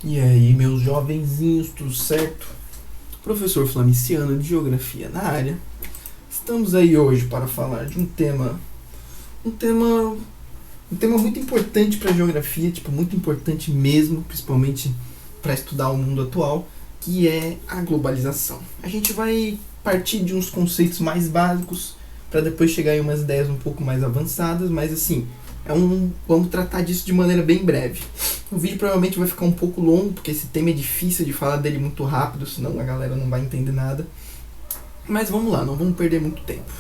E aí, meus jovenzinhos, tudo certo? Professor Flamiciano de Geografia na área. Estamos aí hoje para falar de um tema, um tema muito importante para a geografia, tipo, muito importante mesmo, principalmente para estudar o mundo atual, que é a globalização. A gente vai partir de uns conceitos mais básicos para depois chegar em umas ideias um pouco mais avançadas, mas assim, vamos tratar disso de maneira bem breve. O vídeo provavelmente vai ficar um pouco longo, porque esse tema é difícil de falar dele muito rápido, senão a galera não vai entender nada. Mas vamos lá, não vamos perder muito tempo.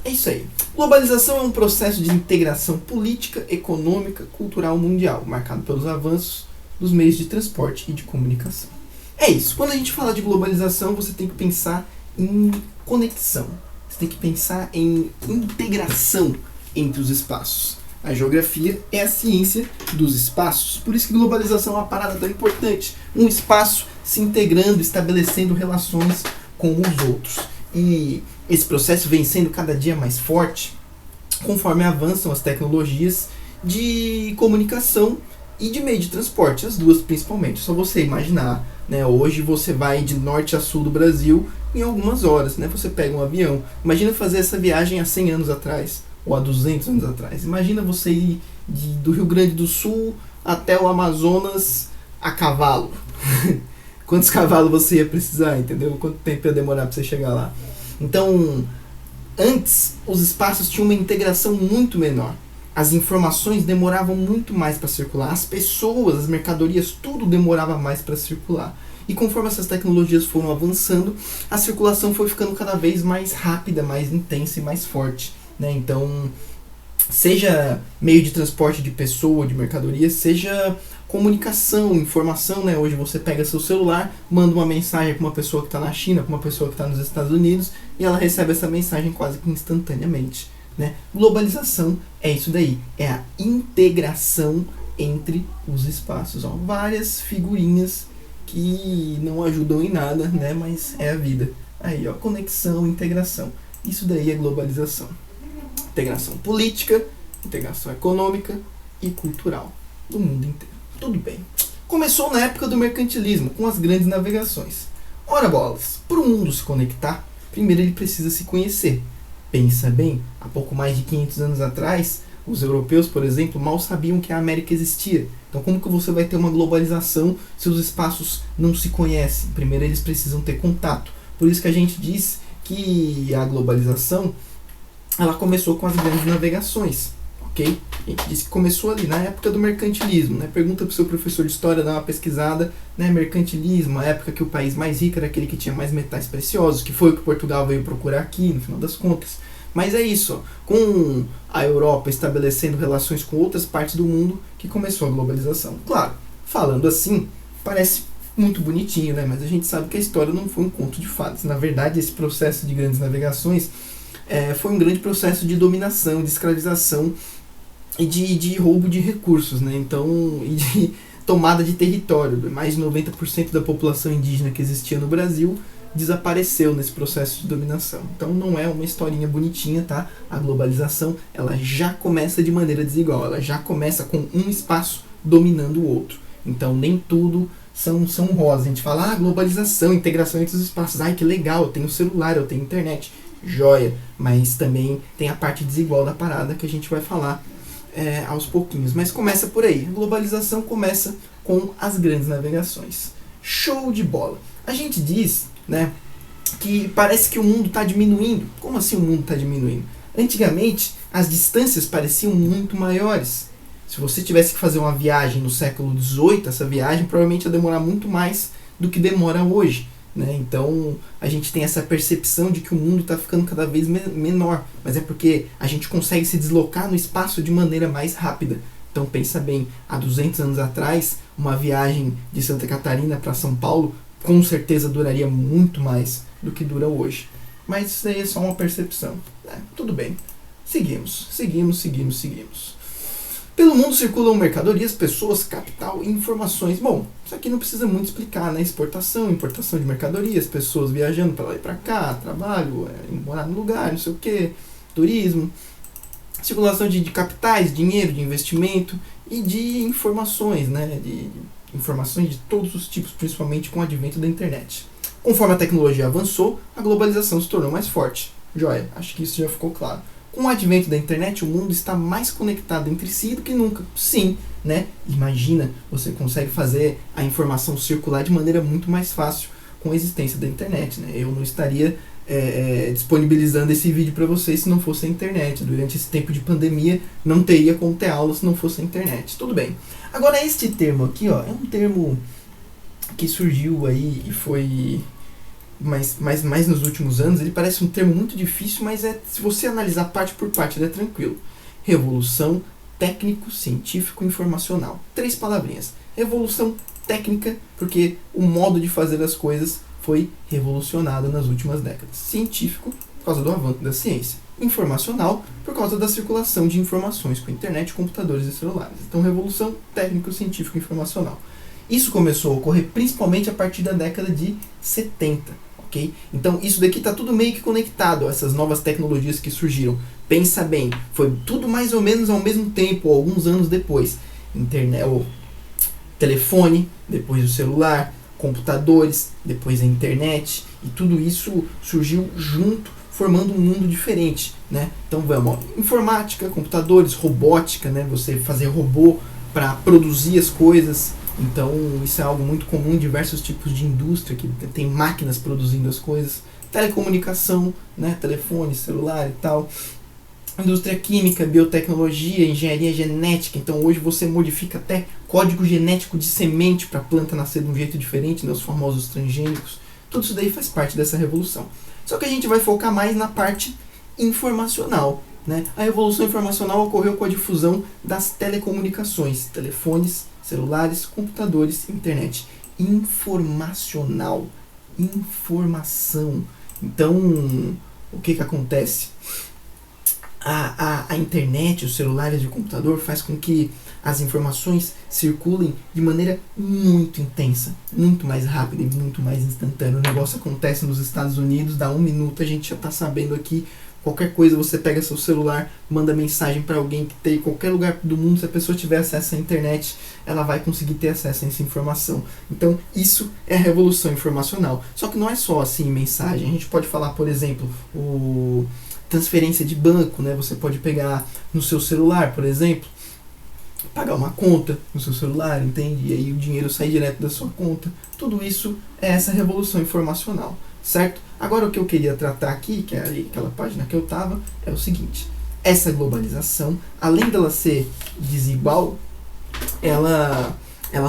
É isso aí. Globalização é um processo de integração política, econômica, cultural mundial, marcado pelos avanços dos meios de transporte e de comunicação. É isso. Quando a gente fala de globalização, você tem que pensar em conexão. Você tem que pensar em integração entre os espaços. A geografia é a ciência dos espaços. Por isso que globalização é uma parada tão importante. Um espaço se integrando, estabelecendo relações com os outros. E esse processo vem sendo cada dia mais forte conforme avançam as tecnologias de comunicação e de meio de transporte, as duas principalmente. Só você imaginar, né? Hoje você vai de norte a sul do Brasil em algumas horas, né? Você pega um avião. Imagina fazer essa viagem há 100 anos atrás, ou há 200 anos atrás. Imagina você ir do Rio Grande do Sul até o Amazonas a cavalo. Quantos cavalos você ia precisar, entendeu? Quanto tempo ia demorar para você chegar lá? Então, antes, os espaços tinham uma integração muito menor. As informações demoravam muito mais para circular. As pessoas, as mercadorias, tudo demorava mais para circular. E conforme essas tecnologias foram avançando, a circulação foi ficando cada vez mais rápida, mais intensa e mais forte, né? Então, seja meio de transporte de pessoa, de mercadoria, seja comunicação, informação, né? Hoje você pega seu celular, manda uma mensagem para uma pessoa que está na China, para uma pessoa que está nos Estados Unidos, e ela recebe essa mensagem quase que instantaneamente, né? Globalização é isso daí, é a integração entre os espaços. Ó, várias figurinhas que não ajudam em nada, né? Mas é a vida. Aí, ó, conexão, integração. Isso daí é globalização. Integração política, integração econômica e cultural do mundo inteiro. Tudo bem. Começou na época do mercantilismo, com as grandes navegações. Ora bolas, para o mundo se conectar, primeiro ele precisa se conhecer. Pensa bem, há pouco mais de 500 anos atrás, os europeus, por exemplo, mal sabiam que a América existia. Então como que você vai ter uma globalização se os espaços não se conhecem? Primeiro eles precisam ter contato. Por isso que a gente diz que a globalização ela começou com as grandes navegações, ok? A gente disse que começou ali, na época do mercantilismo, né? Pergunta para o seu professor de história, dá uma pesquisada, né? Mercantilismo, a época que o país mais rico era aquele que tinha mais metais preciosos, que foi o que Portugal veio procurar aqui, no final das contas. Mas é isso, ó, com a Europa estabelecendo relações com outras partes do mundo, que começou a globalização. Claro, falando assim, parece muito bonitinho, né? Mas a gente sabe que a história não foi um conto de fadas. Na verdade, esse processo de grandes navegações foi um grande processo de dominação, de escravização e de roubo de recursos, né? Então, e de tomada de território. Mais de 90% da população indígena que existia no Brasil desapareceu nesse processo de dominação. Então não é uma historinha bonitinha, tá? A globalização, ela já começa de maneira desigual, ela já começa com um espaço dominando o outro. Então nem tudo são rosas. A gente fala, globalização, integração entre os espaços. Ai, que legal, eu tenho celular, eu tenho internet. Joia, mas também tem a parte desigual da parada que a gente vai falar aos pouquinhos. Mas começa por aí. A globalização começa com as grandes navegações. Show de bola. A gente diz, né, que parece que o mundo está diminuindo. Como assim o mundo está diminuindo? Antigamente, as distâncias pareciam muito maiores. Se você tivesse que fazer uma viagem no século XVIII, essa viagem provavelmente ia demorar muito mais do que demora hoje, né? Então a gente tem essa percepção de que o mundo está ficando cada vez menor, mas é porque a gente consegue se deslocar no espaço de maneira mais rápida. Então pensa bem, há 200 anos atrás, uma viagem de Santa Catarina para São Paulo com certeza duraria muito mais do que dura hoje. Mas isso aí é só uma percepção. Tudo bem. Seguimos. Pelo mundo circulam mercadorias, pessoas, capital e informações. Bom, isso aqui não precisa muito explicar, né? Exportação, importação de mercadorias, pessoas viajando para lá e para cá, trabalho, morar no lugar, não sei o que, turismo, circulação de capitais, dinheiro, de investimento e de informações, né? De informações de todos os tipos, principalmente com o advento da internet. Conforme a tecnologia avançou, a globalização se tornou mais forte. Joia, acho que isso já ficou claro. Com o advento da internet, o mundo está mais conectado entre si do que nunca. Sim, né? Imagina, você consegue fazer a informação circular de maneira muito mais fácil com a existência da internet, né? Eu não estaria disponibilizando esse vídeo para vocês se não fosse a internet. Durante esse tempo de pandemia, não teria como ter aula se não fosse a internet. Tudo bem. Agora, este termo aqui, ó, é um termo que surgiu aí e foi mais nos últimos anos. Ele parece um termo muito difícil, mas se você analisar parte por parte, ele é tranquilo. Revolução técnico-científico-informacional. 3 palavrinhas. Revolução técnica, porque o modo de fazer as coisas foi revolucionado nas últimas décadas. Científico, por causa do avanço da ciência. Informacional, por causa da circulação de informações com internet, computadores e celulares. Então, revolução técnico-científico-informacional. Isso começou a ocorrer principalmente a partir da década de 70. Okay? Então, isso daqui está tudo meio que conectado a essas novas tecnologias que surgiram. Pensa bem, foi tudo mais ou menos ao mesmo tempo, alguns anos depois. Internet, telefone, depois o celular, computadores, depois a internet, e tudo isso surgiu junto, formando um mundo diferente, né? Então vamos, informática, computadores, robótica, né? Você fazer robô para produzir as coisas. Então isso é algo muito comum em diversos tipos de indústria, que tem máquinas produzindo as coisas. Telecomunicação, né? Telefone, celular e tal. Indústria química, biotecnologia, engenharia genética. Então hoje você modifica até código genético de semente para a planta nascer de um jeito diferente, né? Os famosos transgênicos. Tudo isso daí faz parte dessa revolução. Só que a gente vai focar mais na parte informacional, né? A revolução informacional ocorreu com a difusão das telecomunicações, telefones, celulares, computadores, internet. Informacional. Informação. Então, o que acontece? A internet, os celulares e o computador faz com que as informações circulem de maneira muito intensa, muito mais rápida e muito mais instantânea. O negócio acontece nos Estados Unidos, dá 1 minuto, a gente já está sabendo aqui. Qualquer coisa, você pega seu celular, manda mensagem para alguém que tem em qualquer lugar do mundo. Se a pessoa tiver acesso à internet, ela vai conseguir ter acesso a essa informação. Então, isso é a revolução informacional. Só que não é só assim mensagem. A gente pode falar, por exemplo, transferência de banco, né? Você pode pegar no seu celular, por exemplo, pagar uma conta no seu celular, entende? E aí o dinheiro sai direto da sua conta. Tudo isso é essa revolução informacional, certo? Agora o que eu queria tratar aqui, que é aquela página que eu estava, é o seguinte: essa globalização, além dela ser desigual, ela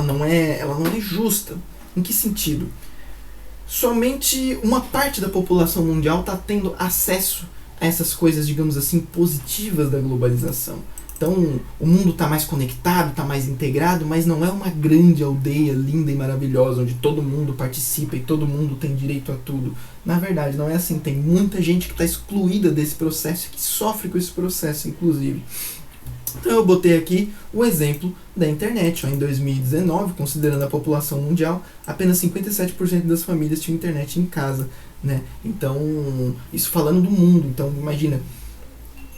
não é justa. Em que sentido? Somente uma parte da população mundial está tendo acesso a essas coisas, digamos assim, positivas da globalização. Então, o mundo está mais conectado, está mais integrado, mas não é uma grande aldeia linda e maravilhosa, onde todo mundo participa e todo mundo tem direito a tudo. Na verdade, não é assim. Tem muita gente que está excluída desse processo, que sofre com esse processo, inclusive. Então, eu botei aqui o exemplo da internet. Em 2019, considerando a população mundial, apenas 57% das famílias tinham internet em casa, né? Então, isso falando do mundo. Então, imagina,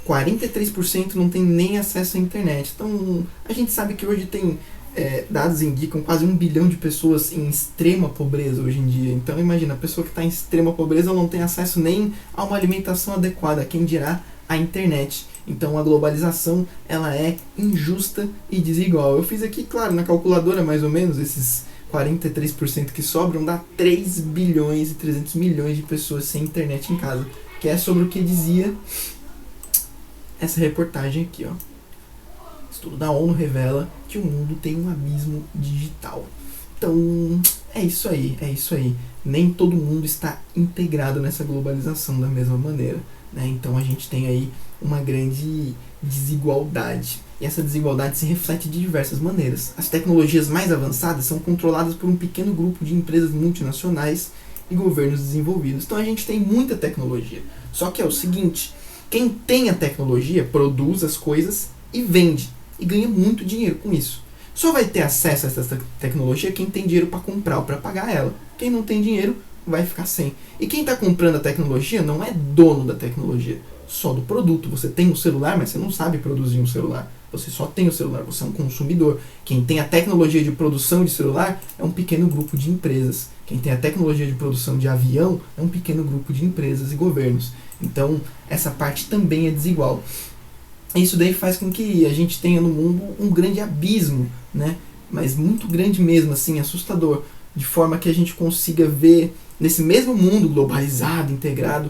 43% não tem nem acesso à internet. Então, a gente sabe que hoje tem, dados indicam quase 1 bilhão de pessoas em extrema pobreza hoje em dia. Então, imagina, a pessoa que está em extrema pobreza não tem acesso nem a uma alimentação adequada, quem dirá a internet. Então, a globalização, ela é injusta e desigual. Eu fiz aqui, claro, na calculadora mais ou menos, esses 43% que sobram dá 3 bilhões e 300 milhões de pessoas sem internet em casa, que é sobre o que dizia essa reportagem aqui, ó. Estudo da ONU revela que o mundo tem um abismo digital. Então, é isso aí. Nem todo mundo está integrado nessa globalização da mesma maneira, né? Então, a gente tem aí uma grande desigualdade. E essa desigualdade se reflete de diversas maneiras. As tecnologias mais avançadas são controladas por um pequeno grupo de empresas multinacionais e governos desenvolvidos. Então, a gente tem muita tecnologia. Só que é o seguinte: quem tem a tecnologia produz as coisas e vende, e ganha muito dinheiro com isso. Só vai ter acesso a essa tecnologia quem tem dinheiro para comprar ou para pagar ela. Quem não tem dinheiro vai ficar sem. E quem está comprando a tecnologia não é dono da tecnologia, só do produto. Você tem um celular, mas você não sabe produzir um celular. Você só tem o celular, você é um consumidor. Quem tem a tecnologia de produção de celular é um pequeno grupo de empresas. Quem tem a tecnologia de produção de avião é um pequeno grupo de empresas e governos. Então, essa parte também é desigual. Isso daí faz com que a gente tenha no mundo um grande abismo, né? Mas muito grande mesmo, assim, assustador. De forma que a gente consiga ver, nesse mesmo mundo globalizado, integrado,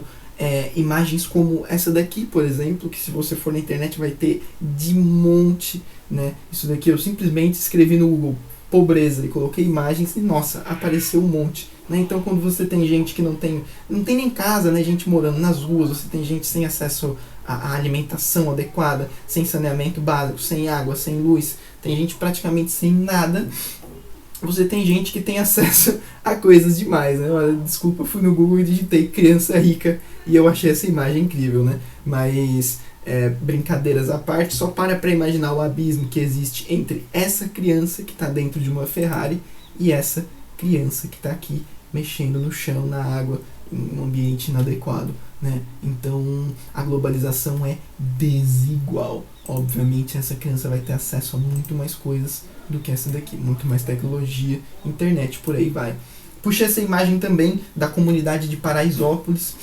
imagens como essa daqui, por exemplo, que se você for na internet vai ter de monte, né? Isso daqui eu simplesmente escrevi no Google pobreza e coloquei imagens e nossa, apareceu um monte, né? Então quando você tem gente que não tem nem casa, né? Gente morando nas ruas, você tem gente sem acesso à alimentação adequada, sem saneamento básico, sem água, sem luz, tem gente praticamente sem nada. Você tem gente que tem acesso a coisas demais, né? Olha, desculpa, eu fui no Google e digitei criança rica e eu achei essa imagem incrível, né? Mas, brincadeiras à parte, só para imaginar o abismo que existe entre essa criança que está dentro de uma Ferrari e essa criança que está aqui mexendo no chão, na água, em um ambiente inadequado, né? Então, a globalização é desigual. Obviamente, essa criança vai ter acesso a muito mais coisas do que essa daqui, muito mais tecnologia, internet, por aí vai. Puxa essa imagem também da comunidade de Paraisópolis,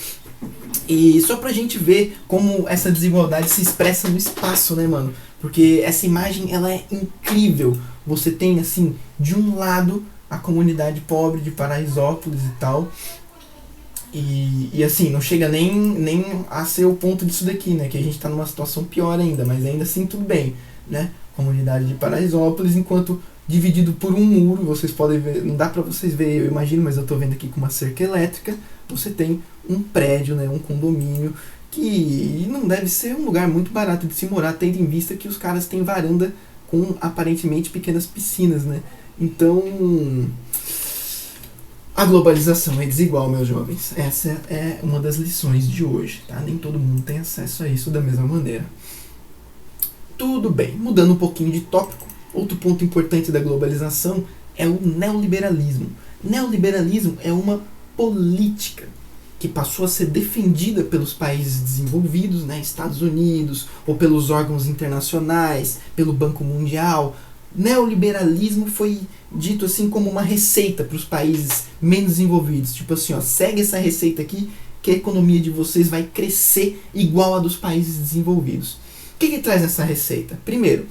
e só pra gente ver como essa desigualdade se expressa no espaço, né, mano? Porque essa imagem, ela é incrível. Você tem, assim, de um lado, a comunidade pobre de Paraisópolis e tal, e assim, não chega nem a ser o ponto disso daqui, né? Que a gente tá numa situação pior ainda, mas ainda assim tudo bem, né? Comunidade de Paraisópolis, enquanto dividido por um muro, vocês podem ver, não dá pra vocês verem, eu imagino, mas eu tô vendo aqui com uma cerca elétrica, você tem um prédio, né? Um condomínio, que não deve ser um lugar muito barato de se morar, tendo em vista que os caras têm varanda com aparentemente pequenas piscinas, né? Então, a globalização é desigual, meus jovens. Essa é uma das lições de hoje, tá? Nem todo mundo tem acesso a isso da mesma maneira. Tudo bem, mudando um pouquinho de tópico, outro ponto importante da globalização é o neoliberalismo. Neoliberalismo é uma política que passou a ser defendida pelos países desenvolvidos, né, Estados Unidos, ou pelos órgãos internacionais, pelo Banco Mundial. Neoliberalismo foi dito assim como uma receita para os países menos desenvolvidos. Tipo assim, ó, segue essa receita aqui que a economia de vocês vai crescer igual a dos países desenvolvidos. O que traz essa receita? Primeiro,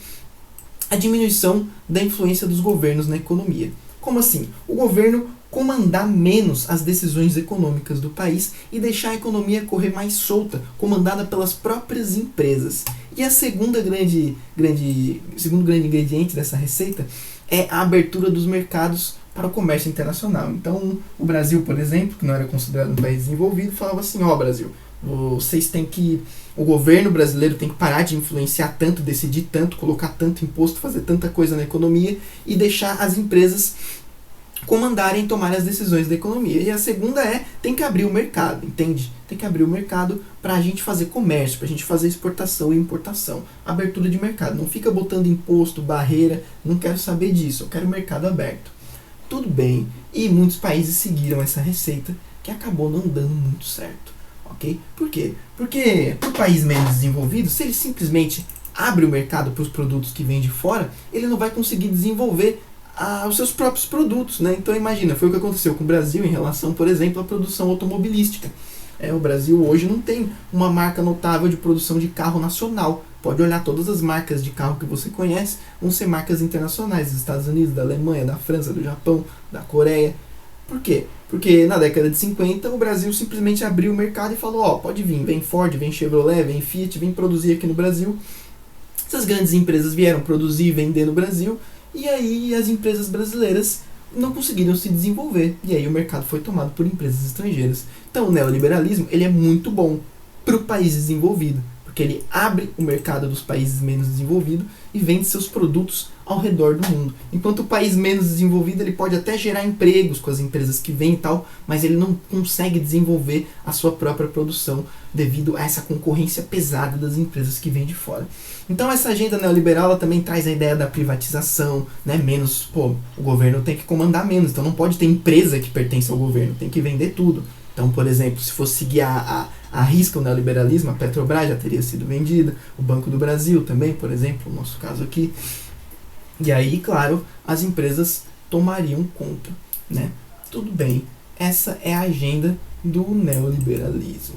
a diminuição da influência dos governos na economia. Como assim? O governo comandar menos as decisões econômicas do país e deixar a economia correr mais solta, comandada pelas próprias empresas. E a segundo grande ingrediente dessa receita é a abertura dos mercados para o comércio internacional. Então, o Brasil, por exemplo, que não era considerado um país desenvolvido, falava assim: ó, Brasil, vocês têm que, o governo brasileiro tem que parar de influenciar tanto, decidir tanto, colocar tanto imposto, fazer tanta coisa na economia e deixar as empresas comandarem e tomarem as decisões da economia. E a segunda tem que abrir o mercado, entende? Tem que abrir o mercado para a gente fazer comércio, para a gente fazer exportação e importação. Abertura de mercado. Não fica botando imposto, barreira, não quero saber disso, eu quero mercado aberto. Tudo bem, e muitos países seguiram essa receita, que acabou não dando muito certo. Ok? Por quê? Porque para o país menos desenvolvido, se ele simplesmente abre o mercado para os produtos que vêm de fora, ele não vai conseguir desenvolver os seus próprios produtos, né? Então imagina, foi o que aconteceu com o Brasil em relação, por exemplo, à produção automobilística. O Brasil hoje não tem uma marca notável de produção de carro nacional. Pode olhar, todas as marcas de carro que você conhece vão ser marcas internacionais, dos Estados Unidos, da Alemanha, da França, do Japão, da Coreia. Por quê? Porque na década de 50 o Brasil simplesmente abriu o mercado e falou: ó, pode vir, vem Ford, vem Chevrolet, vem Fiat, vem produzir aqui no Brasil. Essas grandes empresas vieram produzir e vender no Brasil, e aí as empresas brasileiras não conseguiram se desenvolver, e aí o mercado foi tomado por empresas estrangeiras. Então o neoliberalismo, ele é muito bom para o país desenvolvido, porque ele abre o mercado dos países menos desenvolvidos e vende seus produtos ao redor do mundo. Enquanto o país menos desenvolvido, ele pode até gerar empregos com as empresas que vêm e tal, mas ele não consegue desenvolver a sua própria produção devido a essa concorrência pesada das empresas que vêm de fora. Então essa agenda neoliberal, ela também traz a ideia da privatização, né? Menos, o governo tem que comandar menos, então não pode ter empresa que pertence ao governo, tem que vender tudo. Então, por exemplo, se fosse seguir a risca o neoliberalismo, a Petrobras já teria sido vendida, o Banco do Brasil também, por exemplo, no nosso caso aqui. E aí, claro, as empresas tomariam conta, né? Tudo bem, essa é a agenda do neoliberalismo.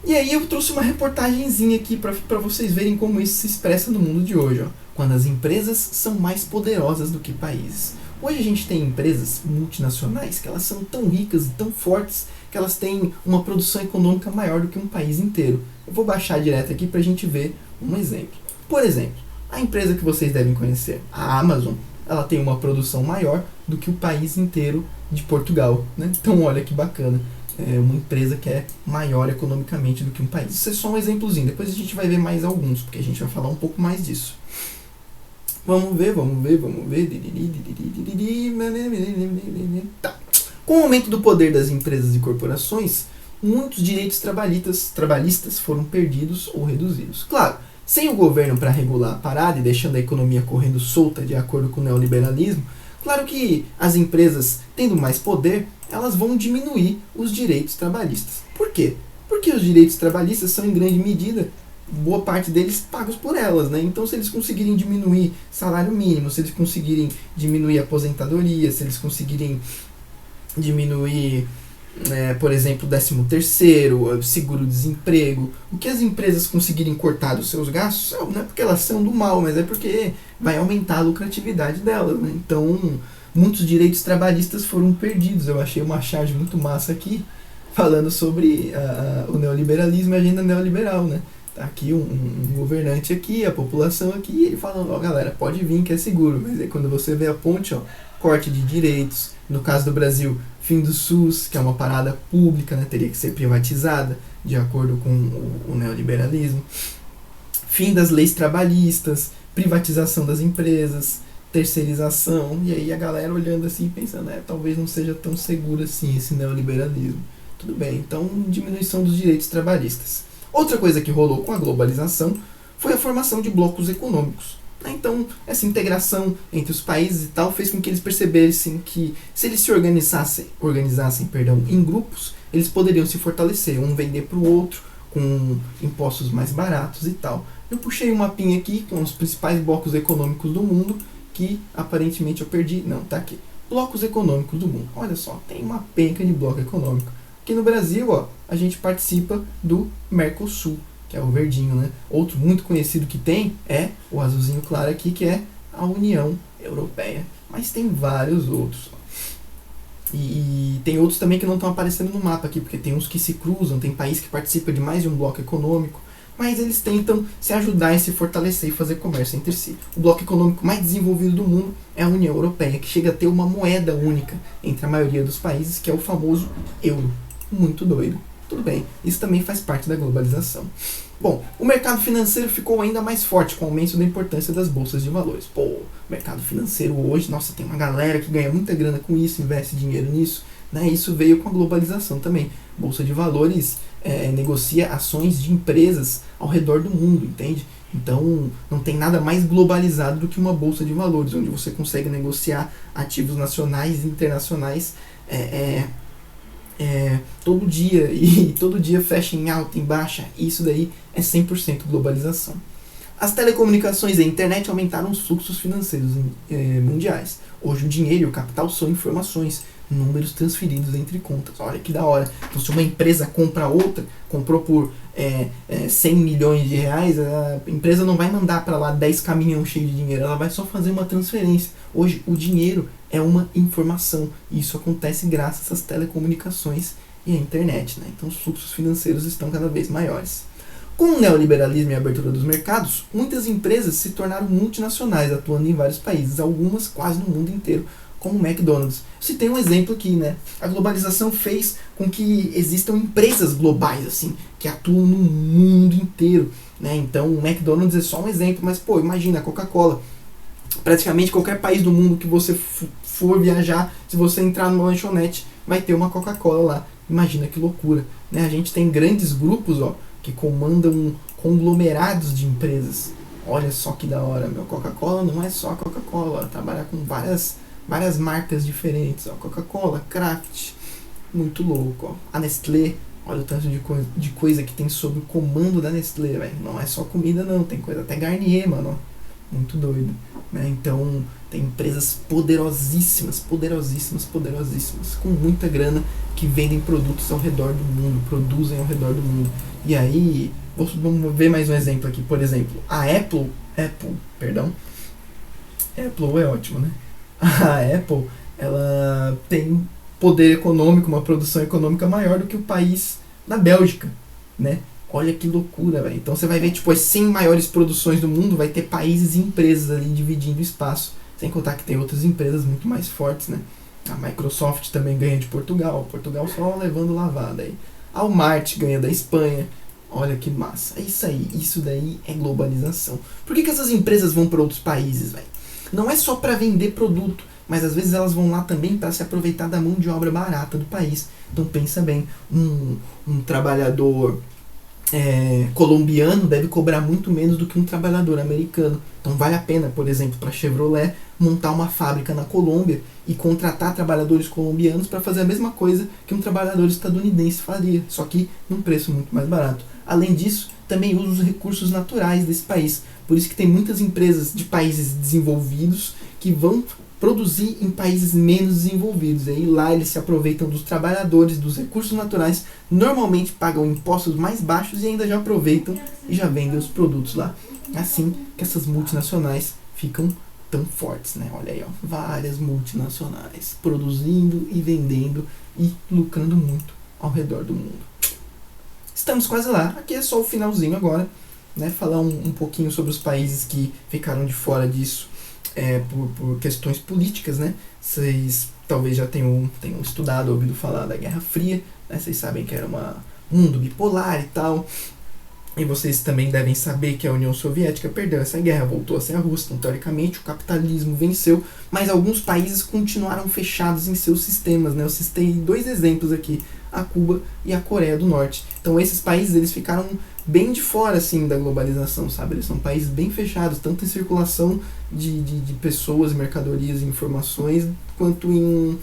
E aí eu trouxe uma reportagenzinha aqui para vocês verem como isso se expressa no mundo de hoje, ó. Quando as empresas são mais poderosas do que países. Hoje a gente tem empresas multinacionais que elas são tão ricas e tão fortes que elas têm uma produção econômica maior do que um país inteiro. Eu vou baixar direto aqui para a gente ver um exemplo. Por exemplo, a empresa que vocês devem conhecer, a Amazon, ela tem uma produção maior do que o país inteiro de Portugal, né? Então olha que bacana. É uma empresa que é maior economicamente do que um país. Isso é só um exemplozinho. Depois a gente vai ver mais alguns, porque a gente vai falar um pouco mais disso. Vamos ver. Tá. Com o aumento do poder das empresas e corporações, muitos direitos trabalhistas foram perdidos ou reduzidos. Claro, sem o governo para regular a parada e deixando a economia correndo solta de acordo com o neoliberalismo, claro que as empresas, tendo mais poder, elas vão diminuir os direitos trabalhistas. Por quê? Porque os direitos trabalhistas são, em grande medida, boa parte deles pagos por elas, né? Então, se eles conseguirem diminuir salário mínimo, se eles conseguirem diminuir aposentadoria, se eles conseguirem diminuir, por exemplo, 13º, seguro-desemprego, o que as empresas conseguirem cortar dos seus gastos, não é porque elas são do mal, mas é porque vai aumentar a lucratividade delas, né? Então, muitos direitos trabalhistas foram perdidos. Eu achei uma charge muito massa aqui, falando sobre o neoliberalismo e a agenda neoliberal, né? Tá aqui um governante aqui, a população aqui, e ele falando, ó, galera, pode vir que é seguro. Mas aí quando você vê a ponte, ó, corte de direitos, no caso do Brasil, fim do SUS, que é uma parada pública, né, teria que ser privatizada, de acordo com o neoliberalismo, fim das leis trabalhistas, privatização das empresas, terceirização, e aí a galera olhando assim, pensando, talvez não seja tão seguro assim esse neoliberalismo. Tudo bem, então diminuição dos direitos trabalhistas. Outra coisa que rolou com a globalização foi a formação de blocos econômicos. Então, essa integração entre os países e tal fez com que eles percebessem que se eles se organizassem em grupos, eles poderiam se fortalecer, um vender para o outro, com impostos mais baratos e tal. Eu puxei um mapinha aqui com os principais blocos econômicos do mundo, que aparentemente eu perdi. Não, tá aqui. Blocos econômicos do mundo. Olha só, tem uma penca de bloco econômico. Aqui no Brasil, ó, a gente participa do Mercosul, que é o verdinho, né? Outro muito conhecido que tem é o azulzinho claro aqui, que é a União Europeia. Mas tem vários outros. E tem outros também que não estão aparecendo no mapa aqui, porque tem uns que se cruzam, tem país que participa de mais de um bloco econômico, mas eles tentam se ajudar e se fortalecer e fazer comércio entre si. O bloco econômico mais desenvolvido do mundo é a União Europeia, que chega a ter uma moeda única entre a maioria dos países, que é o famoso euro. Muito doido. Tudo bem, isso também faz parte da globalização. Bom, o mercado financeiro ficou ainda mais forte com o aumento da importância das bolsas de valores. Pô, o mercado financeiro hoje, nossa, tem uma galera que ganha muita grana com isso, investe dinheiro nisso, né? Isso veio com a globalização também. Bolsa de valores negocia ações de empresas ao redor do mundo, entende? Então, não tem nada mais globalizado do que uma bolsa de valores, onde você consegue negociar ativos nacionais e internacionais todo dia, e todo dia fecha em alta, em baixa. Isso daí é 100% globalização. As telecomunicações e a internet aumentaram os fluxos financeiros mundiais. Hoje o dinheiro e o capital são informações, números transferidos entre contas. Olha que da hora. Então, se uma empresa compra outra, comprou por 100 milhões de reais, a empresa não vai mandar para lá 10 caminhões cheios de dinheiro, ela vai só fazer uma transferência. Hoje o dinheiro é uma informação, e isso acontece graças às telecomunicações e à internet, né? Então os fluxos financeiros estão cada vez maiores. Com o neoliberalismo e a abertura dos mercados, muitas empresas se tornaram multinacionais, atuando em vários países, algumas quase no mundo inteiro, como o McDonald's. Citei um exemplo aqui, né? A globalização fez com que existam empresas globais, assim, que atuam no mundo inteiro, né? Então o McDonald's é só um exemplo, mas pô, imagina a Coca-Cola. Praticamente qualquer país do mundo que você for viajar, se você entrar numa lanchonete, vai ter uma Coca-Cola lá. Imagina que loucura, né? A gente tem grandes grupos, ó, que comandam conglomerados de empresas. Olha só que da hora, meu. Coca-Cola não é só a Coca-Cola, ela trabalha com várias marcas diferentes, ó, Coca-Cola, Kraft, muito louco, ó. A Nestlé, olha o tanto de coisa que tem sob o comando da Nestlé, velho. Não é só comida não, tem coisa até Garnier, mano, ó. Muito doido, né? Então, tem empresas poderosíssimas, poderosíssimas, poderosíssimas, com muita grana, que vendem produtos ao redor do mundo, produzem ao redor do mundo. E aí, vamos ver mais um exemplo aqui, por exemplo, a Apple, Apple é ótimo, né? A Apple, ela tem poder econômico, uma produção econômica maior do que o país da Bélgica, né? Olha que loucura, velho. Então você vai ver, tipo, as 100 maiores produções do mundo, vai ter países e empresas ali dividindo espaço. Sem contar que tem outras empresas muito mais fortes, né? A Microsoft também ganha de Portugal. Portugal só levando lavada aí. A Walmart ganha da Espanha. Olha que massa. É isso aí. Isso daí é globalização. Por que essas empresas vão para outros países, velho? Não é só para vender produto, mas às vezes elas vão lá também para se aproveitar da mão de obra barata do país. Então pensa bem, um trabalhador colombiano deve cobrar muito menos do que um trabalhador americano. Então vale a pena, por exemplo, para a Chevrolet montar uma fábrica na Colômbia e contratar trabalhadores colombianos para fazer a mesma coisa que um trabalhador estadunidense faria, só que num preço muito mais barato. Além disso, também usa os recursos naturais desse país. Por isso que tem muitas empresas de países desenvolvidos que vão produzir em países menos desenvolvidos. E aí lá eles se aproveitam dos trabalhadores, dos recursos naturais, normalmente pagam impostos mais baixos e ainda já aproveitam e já vendem os produtos lá. Assim que essas multinacionais ficam tão fortes, né? Olha aí, ó, várias multinacionais produzindo e vendendo e lucrando muito ao redor do mundo. Estamos quase lá. Aqui é só o finalzinho agora, né? Falar um pouquinho sobre os países que ficaram de fora disso. Por questões políticas, né? Vocês talvez já tenham estudado, ouvido falar da Guerra Fria, né? Vocês sabem que era um mundo bipolar e tal. E vocês também devem saber que a União Soviética perdeu essa guerra, voltou a ser a Rússia. Então, teoricamente, o capitalismo venceu, mas alguns países continuaram fechados em seus sistemas, né? Eu citei 2 exemplos aqui, a Cuba e a Coreia do Norte. Então, esses países eles ficaram bem de fora assim, da globalização, sabe? Eles são países bem fechados, tanto em circulação de pessoas, mercadorias e informações, quanto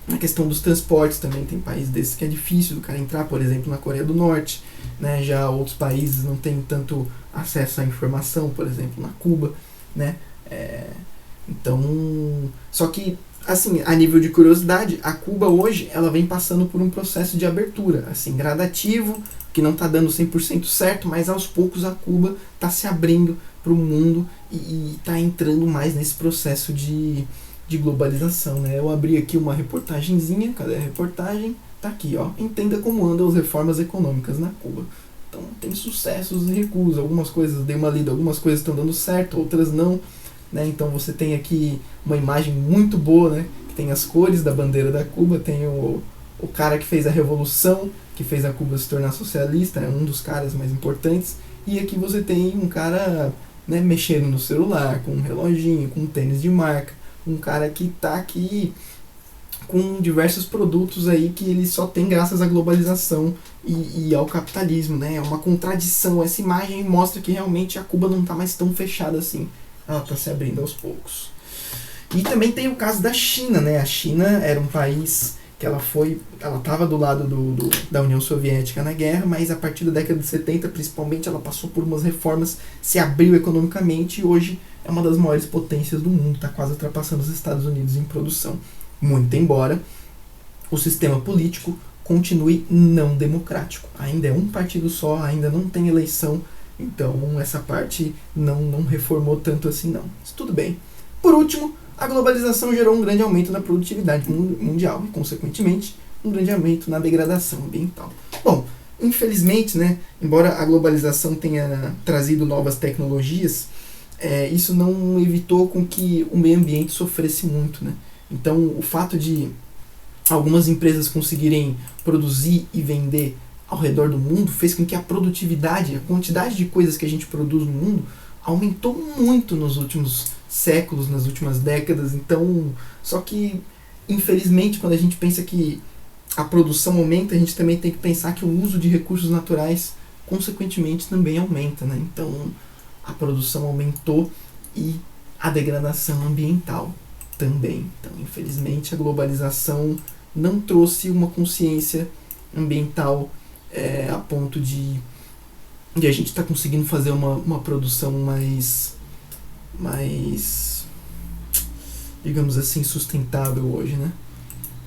na questão dos transportes também. Tem países desses que é difícil do cara entrar, por exemplo, na Coreia do Norte, né? Já outros países não têm tanto acesso à informação, por exemplo, na Cuba, né? Então, só que, assim, a nível de curiosidade, a Cuba hoje, ela vem passando por um processo de abertura, assim, gradativo, que não está dando 100% certo, mas aos poucos a Cuba está se abrindo para o mundo e está entrando mais nesse processo de globalização, né? Eu abri aqui uma reportagenzinha, cadê a reportagem? Tá aqui, ó. Entenda como andam as reformas econômicas na Cuba. Então tem sucessos e recuos, algumas coisas, dei uma lida, algumas coisas estão dando certo, outras não, né? Então você tem aqui uma imagem muito boa, né? Que tem as cores da bandeira da Cuba, tem o cara que fez a revolução, que fez a Cuba se tornar socialista, é um dos caras mais importantes, e aqui você tem um cara, né, mexendo no celular, com um reloginho, com um tênis de marca, um cara que está aqui com diversos produtos aí que ele só tem graças à globalização e ao capitalismo, né? É uma contradição, essa imagem mostra que realmente a Cuba não está mais tão fechada assim, ela está se abrindo aos poucos. E também tem o caso da China, né? A China era um país que ela estava do lado da União Soviética na guerra, mas a partir da década de 70, principalmente, ela passou por umas reformas, se abriu economicamente e hoje é uma das maiores potências do mundo, está quase ultrapassando os Estados Unidos em produção. Muito embora o sistema político continue não democrático. Ainda é um partido só, ainda não tem eleição, então essa parte não reformou tanto assim não. Mas tudo bem. Por último, a globalização gerou um grande aumento na produtividade mundial e, consequentemente, um grande aumento na degradação ambiental. Bom, infelizmente, né, embora a globalização tenha trazido novas tecnologias, isso não evitou com que o meio ambiente sofresse muito, né? Então, o fato de algumas empresas conseguirem produzir e vender ao redor do mundo fez com que a produtividade, a quantidade de coisas que a gente produz no mundo aumentou muito nos últimos séculos, nas últimas décadas. Então, só que, infelizmente, quando a gente pensa que a produção aumenta, a gente também tem que pensar que o uso de recursos naturais, consequentemente, também aumenta, né? Então, a produção aumentou e a degradação ambiental também. Então, infelizmente, a globalização não trouxe uma consciência ambiental a ponto de a gente estar conseguindo fazer uma produção mais, digamos assim, sustentável hoje, né?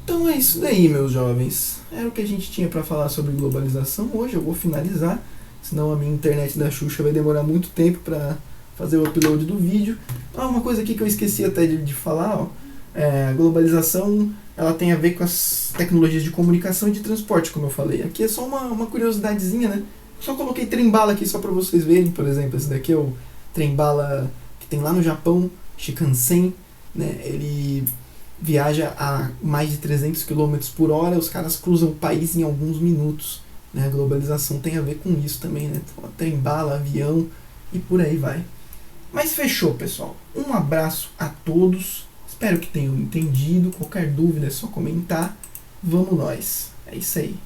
Então é isso daí, meus jovens. Era o que a gente tinha para falar sobre globalização. Hoje eu vou finalizar, senão a minha internet da Xuxa vai demorar muito tempo para fazer o upload do vídeo. Uma coisa aqui que eu esqueci até de falar, ó, a globalização ela tem a ver com as tecnologias de comunicação e de transporte, como eu falei. Aqui é só uma curiosidadezinha, né? Só coloquei trem-bala aqui só para vocês verem, por exemplo, esse daqui é o trem-bala que tem lá no Japão, Shinkansen, né? Ele viaja a mais de 300 km por hora, os caras cruzam o país em alguns minutos, né? A globalização tem a ver com isso também, né? Trem-bala, avião e por aí vai. Mas fechou, pessoal. Um abraço a todos. Espero que tenham entendido. Qualquer dúvida é só comentar. Vamos nós. É isso aí.